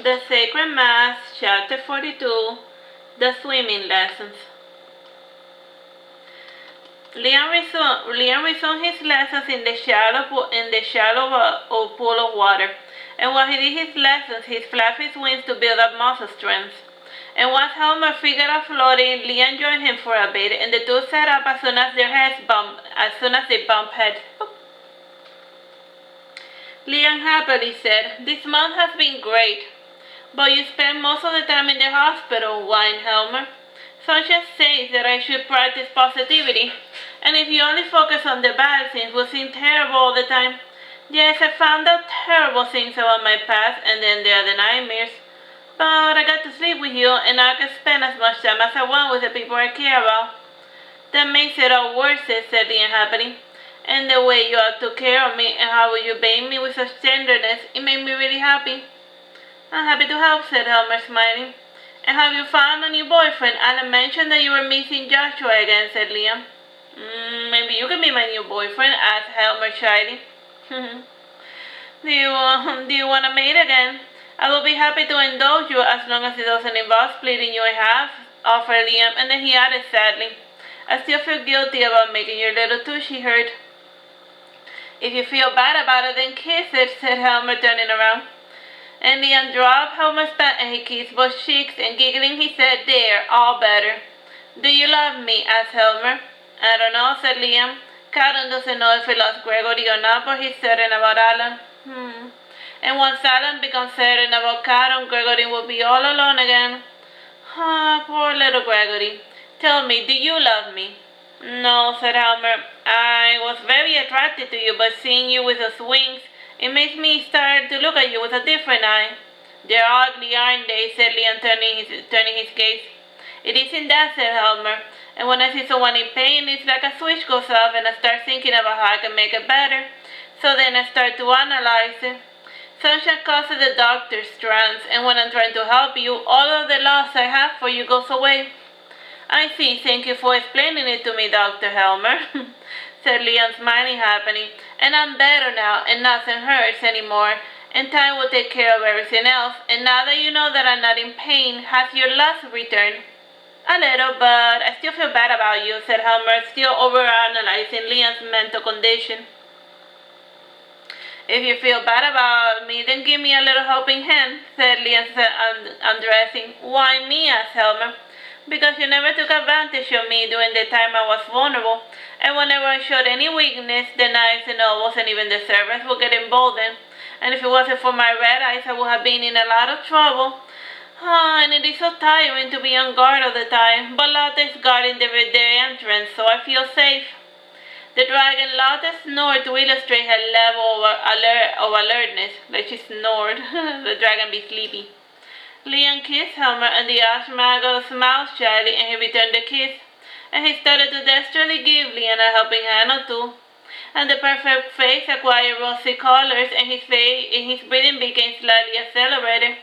The Sacred Mass, Chapter 42, The Swimming Lessons. Liam resumed his lessons in the shallow pool of water, and while he did his lessons, he flapped his wings to build up muscle strength. And once Helmer figured out floating, Liam joined him for a bit, and the two set up as soon as they bumped heads. Liam happily said, "This month has been great." "But you spend most of the time in the hospital," whined Helmer. "Sunshine says that I should practice positivity, and if you only focus on the bad things, will seem terrible all the time." "Yes, I found out terrible things about my past, and then there are the nightmares. But I got to sleep with you, and I can spend as much time as I want with the people I care about." "That makes it all worse," said Liam happily. "And the way you all took care of me, and how you bathed me with such tenderness, it made me really happy." "I'm happy to help," said Helmer, smiling. "And have you found a new boyfriend? Allan mentioned that you were missing Joshua again," said Liam. "Maybe you can be my new boyfriend," asked Helmer shyly. Do you want to mate again? I will be happy to indulge you as long as it doesn't involve splitting you in half," offered Liam, and then he added sadly, "I still feel guilty about making your little tushy hurt." "If you feel bad about it, then kiss it," said Helmer, turning around. And Liam dropped Helmer's back and he kissed both cheeks, and giggling he said, "There, all better." "Do you love me?" asked Helmer. "I don't know," said Liam. "Caron doesn't know if he loves Gregory or not, but he's certain about Allan." And once Allan becomes certain about Caron, Gregory will be all alone again. Ah, poor little Gregory. "Tell me, do you love me?" "No," said Helmer. "I was very attracted to you, but seeing you with those wings, it makes me start to look at you with a different eye." "They're ugly, aren't they?" said Liam, turning his gaze. "It isn't that," said Helmer. "And when I see someone in pain, it's like a switch goes off and I start thinking about how I can make it better. So then I start to analyze it. Sunshine causes the doctor's trance, and when I'm trying to help you, all of the loss I have for you goes away." "I see. Thank you for explaining it to me, Dr. Helmer," said Liam, smiling happily. "And I'm better now, and nothing hurts anymore, and time will take care of everything else. And now that you know that I'm not in pain, has your lust returned?" "A little, but I still feel bad about you," said Helmer, still overanalyzing Liam's mental condition. "If you feel bad about me, then give me a little helping hand," said Liam, undressing. "Why me?" asked Helmer. "Because you never took advantage of me during the time I was vulnerable, and whenever I showed any weakness, the knights and nobles and even the servants would get emboldened, and if it wasn't for my red eyes, I would have been in a lot of trouble. And it is so tiring to be on guard all the time, but Lotte is guarding the entrance, so I feel safe." The dragon Lotte snored to illustrate her level of alertness, like she snored. The dragon be sleepy. Liam kissed Helmer, and the Arch Magus smiled shyly, and he returned the kiss, and he started to desperately give Liam a helping hand or two. And the perfect face acquired rosy colors, and his breathing became slightly accelerated.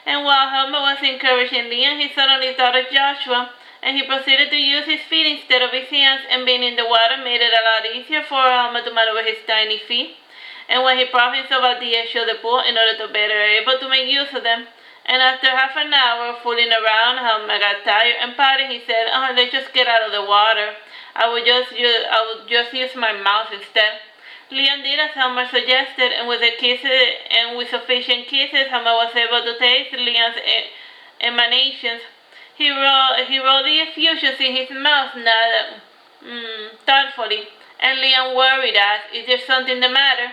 And while Helmer was encouraging Liam, he suddenly thought of Joshua, and he proceeded to use his feet instead of his hands, and being in the water made it a lot easier for Helmer to maneuver his tiny feet. And when he propped himself at the edge of the pool in order to better able to make use of them, and after half an hour of fooling around, Helmer got tired and pouting. He said, "Oh, let's just get out of the water. I would just use my mouth instead." Liam did as Helmer suggested, and with sufficient kisses, Helmer was able to taste Liam's emanations. He rolled the effusions in his mouth, thoughtfully, and Liam worried, asked, "Is there something the matter?"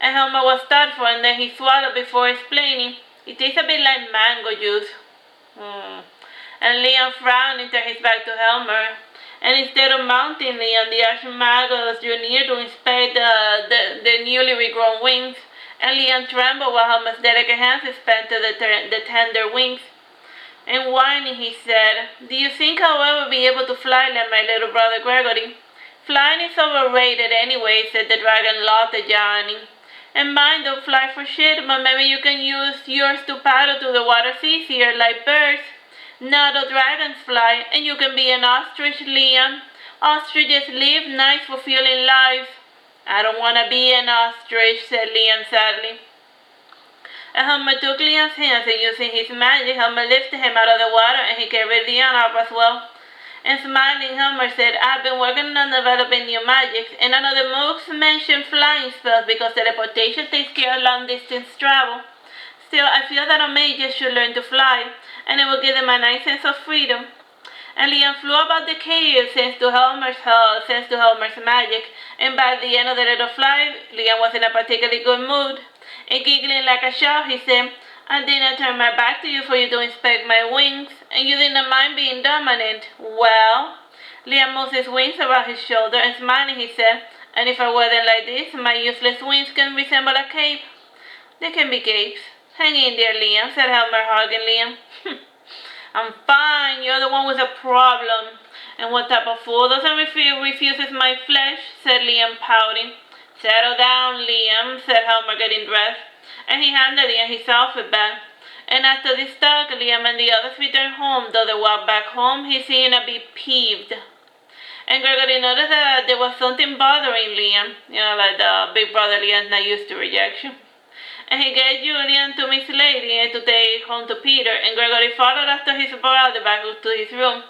And Helmer was thoughtful, and then he swallowed before explaining, "It tastes a bit like mango juice." And Liam frowned and turned his back to Helmer. And instead of mounting Liam, the Arch Magus drew near to inspect the newly regrown wings, and Liam trembled while Helmer's delicate hands inspected the tender wings. And whining, he said, "Do you think I'll ever be able to fly like my little brother Gregory?" "Flying is overrated anyway," said the dragon Lotte, yawning. "And mine don't fly for shit, but maybe you can use yours to paddle through the waters easier, like birds. Now the dragons fly, and you can be an ostrich, Liam. Ostriches live nice, fulfilling lives." "I don't want to be an ostrich," said Liam sadly. And Helmer took Liam's hands and using his magic, Helmer lifted him out of the water and he carried Liam up as well. And smiling, Helmer said, I've been working on developing new magics, and none of the mooks mentioned flying spells because teleportation takes care of long-distance travel. Still, I feel that our mages should learn to fly, and it will give them a nice sense of freedom. And Liam flew about the cave thanks to Helmer's magic, and by the end of the little flight, Liam was in a particularly good mood. And giggling like a shark, he said, I didn't turn my back to you for you to inspect my wings, and you didn't mind being dominant. Well, Liam moved his wings around his shoulder, and smiling he said, and if I wear them like this, my useless wings can resemble a cape. They can be capes. Hang in there, Liam, said Helmer, hugging Liam. I'm fine, you're the one with a problem. And what type of fool refuses my flesh, said Liam, pouting. Settle down, Liam, said Helmer, getting dressed, and he handed Liam his outfit back. And after this talk, Liam and the others returned home, though they walked back home, he seemed a bit peeved. And Gregory noticed that there was something bothering Liam, like the big brother Liam's not used to rejection. And he gave Julian to Miss Lady to take home to Peter, and Gregory followed after his brother back to his room.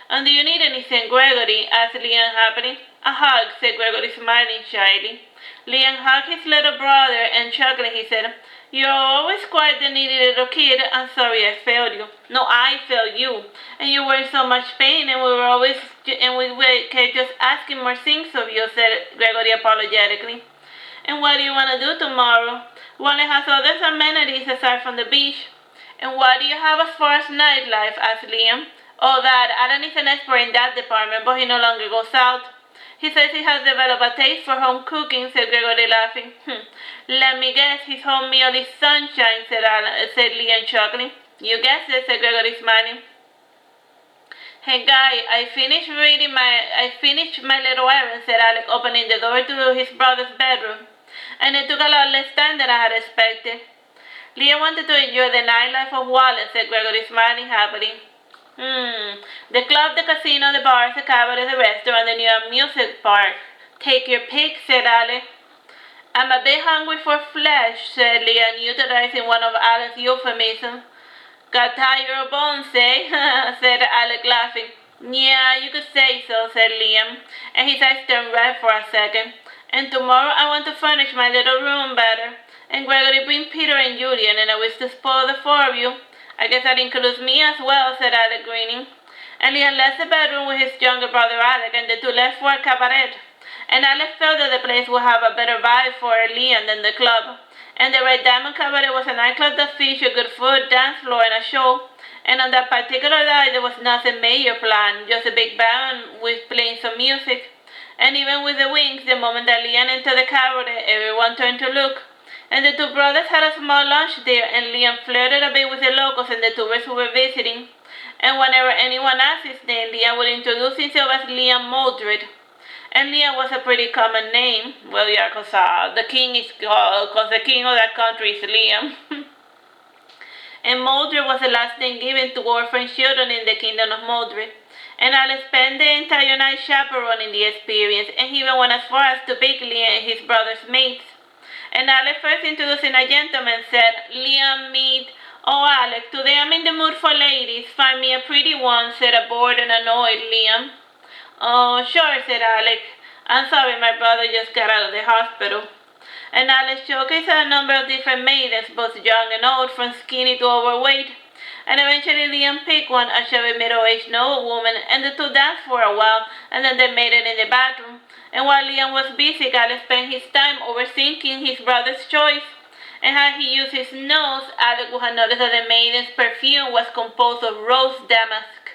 And do you need anything, Gregory? Asked Liam happily. A hug, said Gregory, smiling shyly. Liam hugged his little brother, and chuckling, he said, You're always quite the needy little kid. I'm sorry I failed you. No, I failed you. And you were in so much pain, and we kept just asking more things of you, said Gregory apologetically. And what do you want to do tomorrow? Well, it has other amenities aside from the beach. And what do you have as far as nightlife? Asked Liam. Oh, that. Allan is an expert in that department, but he no longer goes out. He says he has developed a taste for home cooking, said Gregory, laughing. Let me guess, his home meal is sunshine, said said Liam, chuckling. You guessed it, said Gregory, smiling. Hey, guy, I finished my little errand, said Alec, opening the door to his brother's bedroom. And it took a lot less time than I had expected. Liam wanted to enjoy the nightlife of Wallace, said Gregory, smiling happily. The club, the casino, the bars, the cabaret, the restaurant, the new music park. Take your pick, said Alec. I'm a bit hungry for flesh, said Liam, utilizing one of Allen's euphemisms. Got tired of bones, eh? said Alec, laughing. Yeah, you could say so, said Liam, and his eyes turned red for a second. And tomorrow I want to furnish my little room better. And Gregory, bring Peter and Julian, and I wish to spoil the four of you. I guess that includes me as well, said Alec, grinning. And Liam left the bedroom with his younger brother Alec, and the two left for a cabaret. And Alec felt that the place would have a better vibe for Liam than the club. And the Red Diamond Cabaret was a nightclub that featured good food, dance floor, and a show. And on that particular night, there was nothing major planned, just a big band with playing some music. And even with the wings, the moment that Liam entered the cabaret, everyone turned to look. And the two brothers had a small lunch there, and Liam flirted a bit with the locals and the tourists who were visiting. And whenever anyone asked his name, Liam would introduce himself as Liam Mordred. And Liam was a pretty common name. Well, yeah, cause the king of that country is Liam. And Mordred was the last name given to orphan children in the kingdom of Mordred. And Alec spent the entire night chaperoning the experience, and he even went as far as to pick Liam and his brother's mates. And Alec, first introducing a gentleman, said, Liam, meet. Oh, Alec, today I'm in the mood for ladies. Find me a pretty one, said a bored and annoyed Liam. Oh, sure, said Alec. I'm sorry, my brother just got out of the hospital. And Alec showcased a number of different maidens, both young and old, from skinny to overweight. And eventually Liam picked one, a shabby middle-aged noble woman, and the two danced for a while, and then they made it in the bathroom. And while Liam was busy, Alec spent his time overthinking his brother's choice. And had he used his nose, Alec would have noticed that the maiden's perfume was composed of rose damask.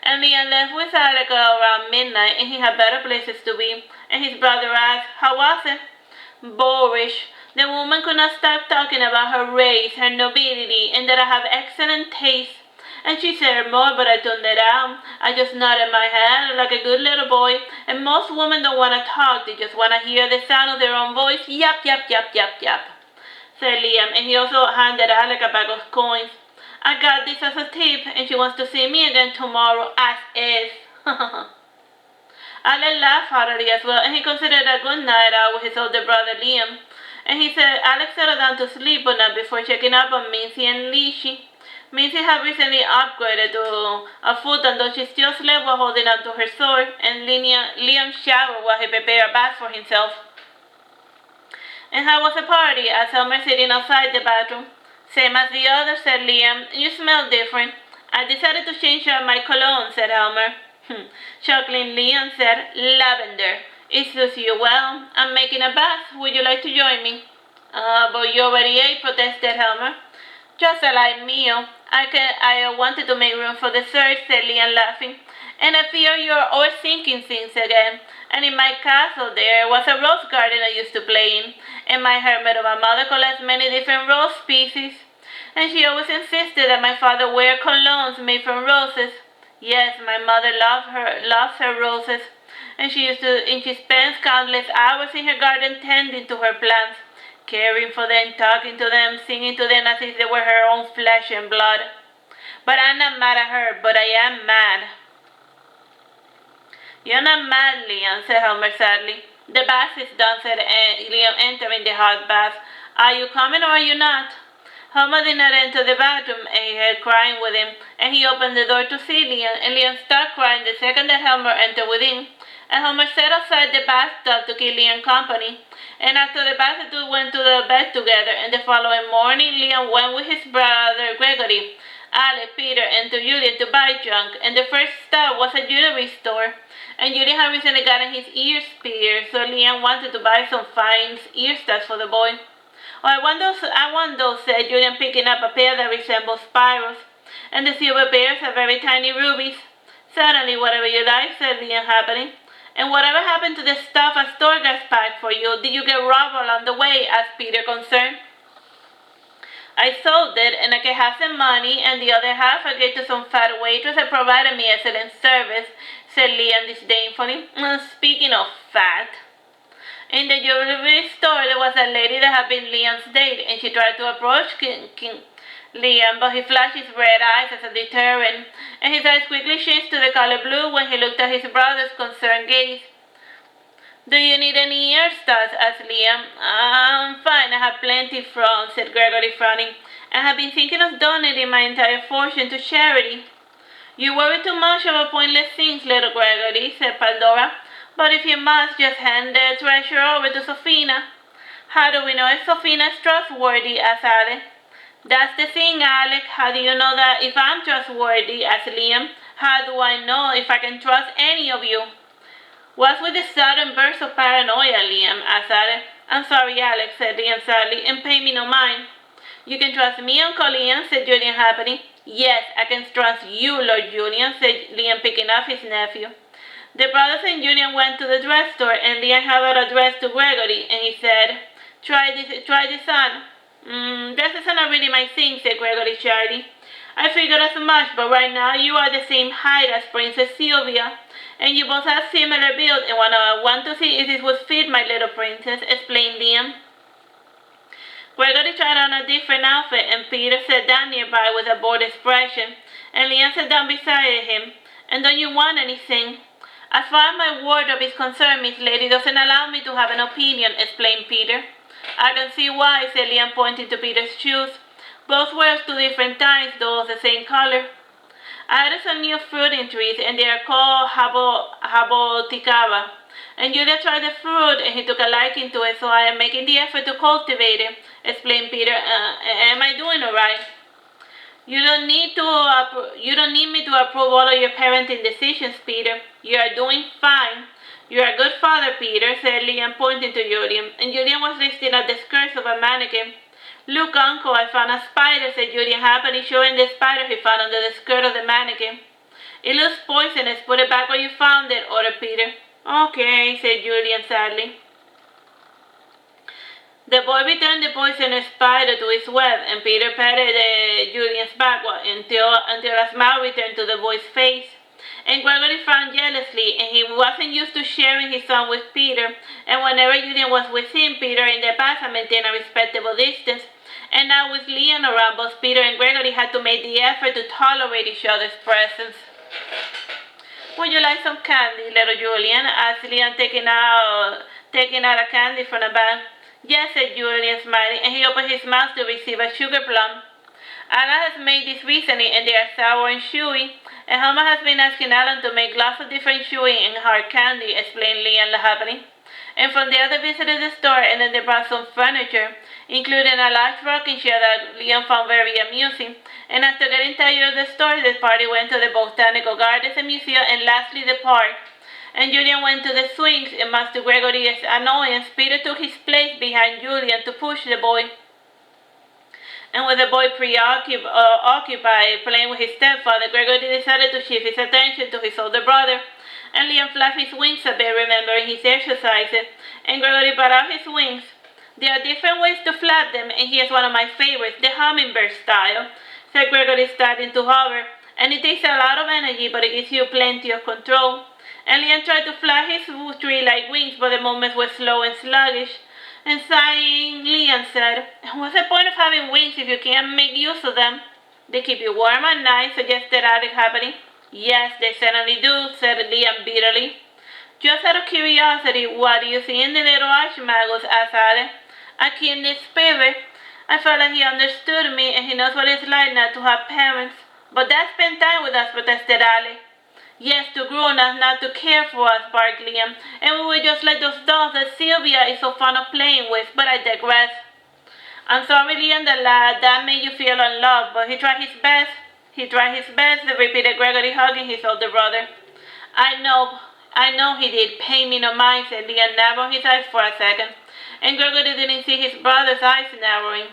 And Liam left with Alec around midnight, and he had better places to be. And his brother asked, how was it? Boorish. The woman could not stop talking about her race, her nobility, and that I have excellent taste. And she said more, but I turned it down. I just nodded my head like a good little boy. And most women don't want to talk, they just want to hear the sound of their own voice. Yap, yap, yap, yap, yap, said Liam, and he also handed Alec a bag of coins. I got this as a tip, and she wants to see me again tomorrow, as is. Alec laughed heartily as well, and he considered a good night out with his older brother Liam. And he said Alex settled down to sleep but not before checking up on Mincy and Lishi. Mincy had recently upgraded to a foot, and though she still slept while holding on to her sword, and Liam showered while he prepared a bath for himself. And how was the party? Asked Helmer, sitting outside the bathroom. Same as the others, said Liam. You smell different. I decided to change out my cologne, said Helmer. Chuckling, Liam said, Lavender. It suits you well. I'm making a bath. Would you like to join me? But you already ate, protested Helmer. Just a light meal. I wanted to make room for dessert, said Liam, laughing. And I fear you're overthinking things again. And in my castle there was a rose garden I used to play in, and my hermit of a mother collects many different rose species. And she always insisted that my father wear colognes made from roses. Yes, my mother loves her roses, and she spends countless hours in her garden tending to her plants, caring for them, talking to them, singing to them as if they were her own flesh and blood. But I'm not mad at her, but I am mad. You're not mad, Liam, said Helmer sadly. The bath is done, said Liam, entering the hot bath. Are you coming or are you not? Helmer did not enter the bathroom, and he heard crying within, and he opened the door to see Liam, and Liam started crying the second that Helmer entered within. And Helmer sat outside the bathtub to keep Liam company. And after the bath, the two went to the bed together, and the following morning Liam went with his brother Gregory, Alec, Peter, and to Julian to buy junk, and the first stop was a jewelry store. And Julian had recently gotten his ears pierced, so Liam wanted to buy some fine ear studs for the boy. Oh, I want those, said Julian, picking up a pair that resembled spirals. And the silver pairs are very tiny rubies. Certainly, whatever you like, said Liam, happily. And whatever happened to the stuff Astorgas packed for you? Did you get robbed along the way? Asked Peter, concerned. I sold it, and I can have some money, and the other half I gave to some fat waitress that provided me excellent service, said Liam disdainfully. Speaking of fat. In the jewelry store, there was a lady that had been Liam's date, and she tried to approach King Liam, but he flashed his red eyes as a deterrent, and his eyes quickly changed to the color blue when he looked at his brother's concerned gaze. Do you need any ear studs? Asked Liam. I'm fine, I have plenty from, said Gregory, frowning. I have been thinking of donating my entire fortune to charity. You worry too much about pointless things, little Gregory, said Pandora. But if you must, just hand the treasure over to Sophina. How do we know if Sophina is trustworthy? Asked Alec. That's the thing, Alec. How do you know that if I'm trustworthy? Asked Liam. How do I know if I can trust any of you? What's with the sudden burst of paranoia, Liam? Asked Alec. I'm sorry, Alex, said Liam sadly, and pay me no mind. You can trust me, Uncle Liam, said Julian happily. Yes, I can trust you, Lord Julian, said Liam, picking up his nephew. The brothers and Julian went to the drugstore, and Liam held out a dress to Gregory, and he said, Try this on. Dresses are not really my thing, said Gregory shyly. I figured as much, but right now you are the same height as Princess Sylvia, and you both have similar build, and I want to see if this would fit my little princess, explained Liam. Gregory tried on a different outfit, and Peter sat down nearby with a bored expression, and Liam sat down beside him. And don't you want anything? As far as my wardrobe is concerned, Miss Lady doesn't allow me to have an opinion, explained Peter. I can see why, said Liam, pointing to Peter's shoes. Both were of two different types, though of the same color. I added some new fruiting trees, and they are called jaboticaba. And Julia tried the fruit, and he took a liking to it, so I am making the effort to cultivate it, explained Peter. Am I doing all right? You don't need me to approve all of your parenting decisions, Peter. You are doing fine. You are a good father, Peter, said Liam, pointing to Julian. And Julian was lifting at the skirts of a mannequin. Look, Uncle, I found a spider, said Julian, happily showing the spider he found under the skirt of the mannequin. It looks poisonous. Put it back where you found it, ordered Peter. Okay, said Julian sadly. The boy returned the poisonous spider to its web, and Peter patted Julian's back until a smile returned to the boy's face. And Gregory frowned jealously, and he wasn't used to sharing his son with Peter, and whenever Julian was with him, Peter in the past had maintained a respectable distance. And now with Liam around, both Peter and Gregory had to make the effort to tolerate each other's presence. Would you like some candy, little Julian? Asked Liam, taking out a candy from a bag. Yes, said Julian, smiling, and he opened his mouth to receive a sugar plum. Allan has made these recently, and they are sour and chewy, and Helmer has been asking Allan to make lots of different chewy and hard candy, explained Liam happily. And from there they visited the store, and then they brought some furniture, including a large rocking chair that Liam found very amusing. And after getting tired of the store, the party went to the botanical gardens and museum, and lastly the park. And Julian went to the swings, and Master Gregory's annoyance, Peter took his place behind Julian to push the boy. And with the boy occupied playing with his stepfather, Gregory decided to shift his attention to his older brother. And Liam flapped his wings a bit, remembering his exercises, and Gregory brought out his wings. There are different ways to flap them, and here's one of my favorites, the hummingbird style, said Gregory, starting to hover. And it takes a lot of energy, but it gives you plenty of control. And Liam tried to flap his tree-like wings, but the movements were slow and sluggish. And sighing, Liam said, "What's the point of having wings if you can't make use of them?" "They keep you warm at night," suggested Alec happily. "Yes, they certainly do," said Liam bitterly. "Just out of curiosity, what do you see in the little Arch Magus?" asked Alec. "A kindred spirit. I felt like he understood me, and he knows what it's like not to have parents." "But Dad spent time with us," protested Alec. "Yes, to grown-ups, not to care for us," barked Liam. "And we were just like those dolls that Sylvia is so fond of playing with, but I digress." "I'm sorry, Liam, that made you feel unloved, but he tried his best." "He tried his best," repeated Gregory, hugging his older brother. I know he did. Pay me no mind," said Liam, narrowing his eyes for a second. And Gregory didn't see his brother's eyes narrowing.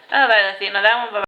Alright, let's see, now that one, bye.